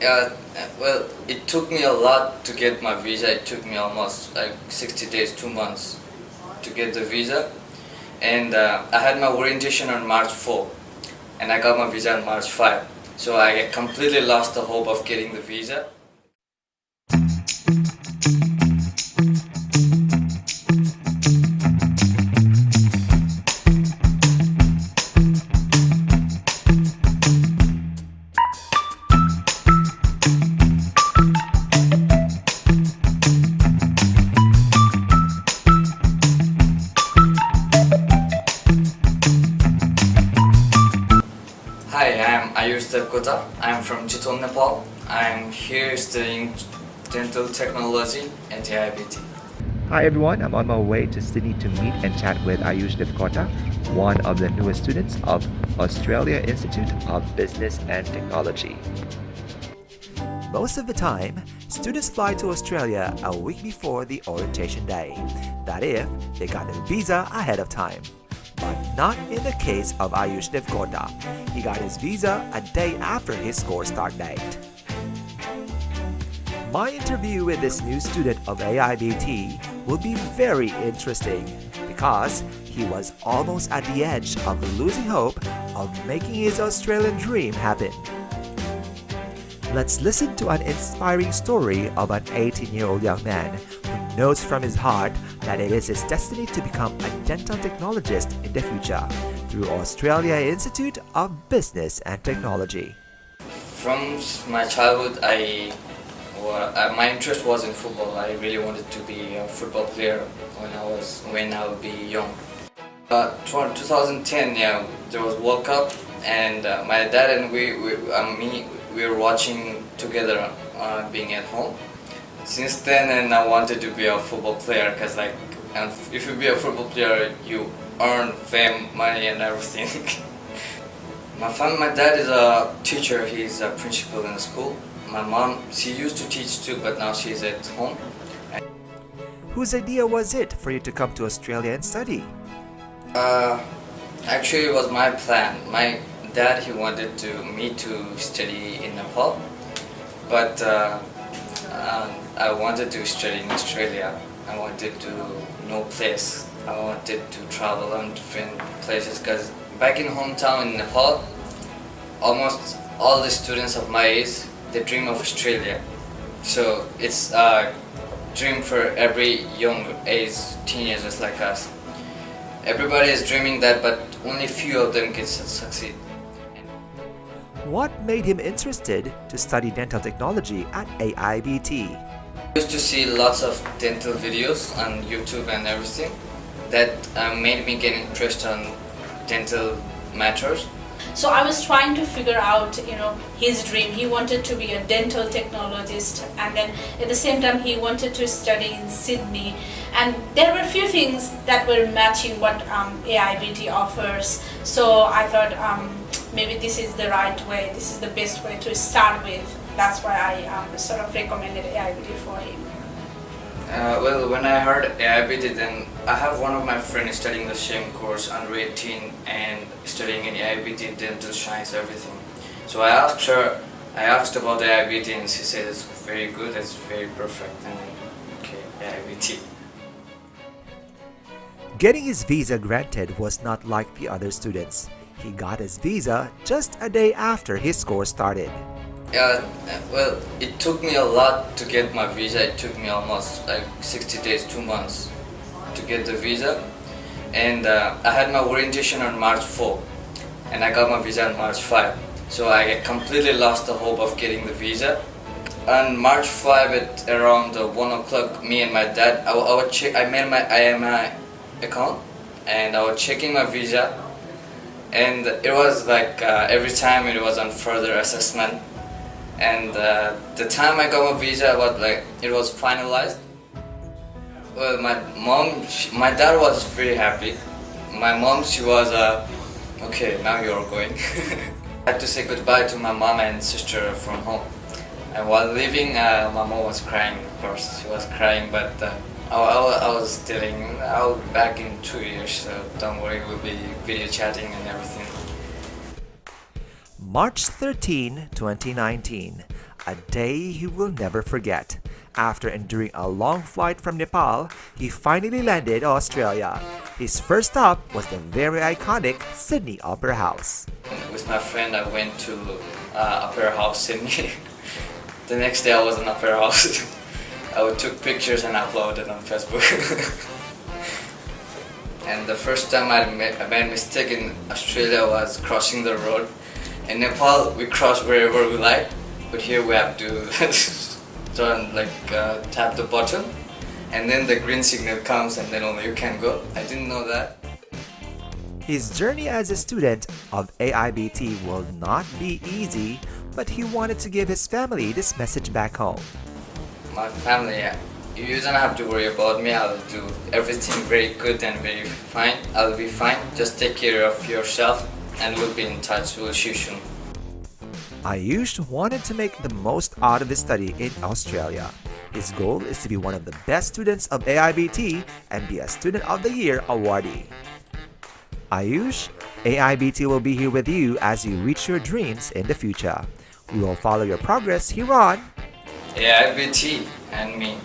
Well, it took me a lot to get my visa. It took me almost like 60 days, 2 months to get the visa. And I had my orientation on March 4, and I got my visa on March 5. So I completely lost the hope of getting the visa. Hi, I'm Ayush Devkota. I'm from Chitwan, Nepal. I'm here studying dental technology at AIBT. Hi everyone, I'm on my way to Sydney to meet and chat with Ayush Devkota, one of the newest students of Australia Institute of Business and Technology. Most of the time, students fly to Australia a week before the orientation day. That if they got their visa ahead of time. But not in the case of Ayush Devkota. He got his visa a day after his course start date. My interview with this new student of AIBT will be very interesting because he was almost at the edge of losing hope of making his Australian dream happen. Let's listen to an inspiring story of an 18-year-old young man who knows from his heart that it is his destiny to become a dental technologist in the future through Australia Institute of Business and Technology. From my childhood, my interest was in football. I really wanted to be a football player when I would be young. 2010, yeah, there was World Cup, and my dad and we were watching together, being at home. Since then, and I wanted to be a football player because, if you be a football player, you earn fame, money, and everything. My dad is a teacher. He's a principal in the school. My mom, she used to teach too, but now she's at home. Whose idea was it for you to come to Australia and study? Actually, it was my plan. My dad, he wanted me to study in Nepal, but I wanted to study in Australia. I wanted to know place. I wanted to travel on different places because back in hometown in Nepal, almost all the students of my age, they dream of Australia. So it's a dream for every young age teenagers like us. Everybody is dreaming that, but only few of them can succeed. What made him interested to study dental technology at AIBT? I used to see lots of dental videos on YouTube and everything that made me get interest on dental matters. So I was trying to figure out, his dream. He wanted to be a dental technologist, and then at the same time he wanted to study in Sydney. And there were a few things that were matching what AIBT offers. So I thought maybe this is the right way, this is the best way to start with. That's why I sort of recommended AIBT for him. Well, when I heard AIBT, then I have one of my friends studying the same course, under 18, and studying in AIBT, dental science, everything. So I asked about AIBT, and she said it's very good, it's very perfect, and okay, AIBT. Getting his visa granted was not like the other students. He got his visa just a day after his course started. Well, it took me a lot to get my visa. It took me almost like 60 days, 2 months to get the visa. And I had my orientation on March 4, and I got my visa on March 5. So I completely lost the hope of getting the visa. On March 5 at around 1 o'clock, me and my dad, I made my IMI account, and I was checking my visa. And it was like every time it was on further assessment. And the time I got my visa, it was finalized. Well, my dad was very happy. My mom, she was okay, now you're going. I had to say goodbye to my mom and sister from home. And while leaving, my mom was crying. Of course, she was crying, but I was telling, I'll be back in 2 years, so don't worry, we'll be video chatting and everything. March 13, 2019, a day he will never forget. After enduring a long flight from Nepal, he finally landed Australia. His first stop was the very iconic Sydney Opera House. With my friend, I went to Opera House Sydney. The next day I was in Opera House. I took pictures and uploaded on Facebook. And the first time I made a mistake in Australia was crossing the road. In Nepal, we cross wherever we like, but here we have to tap the button, and then the green signal comes, and then only you can go. I didn't know that. His journey as a student of AIBT will not be easy, but he wanted to give his family this message back home. My family, you don't have to worry about me. I'll do everything very good and very fine. I'll be fine. Just take care of yourself, and we'll be in touch. We'll see you soon. Ayush wanted to make the most out of his study in Australia. His goal is to be one of the best students of AIBT and be a Student of the Year awardee. Ayush, AIBT will be here with you as you reach your dreams in the future. We will follow your progress here on AIBT and me.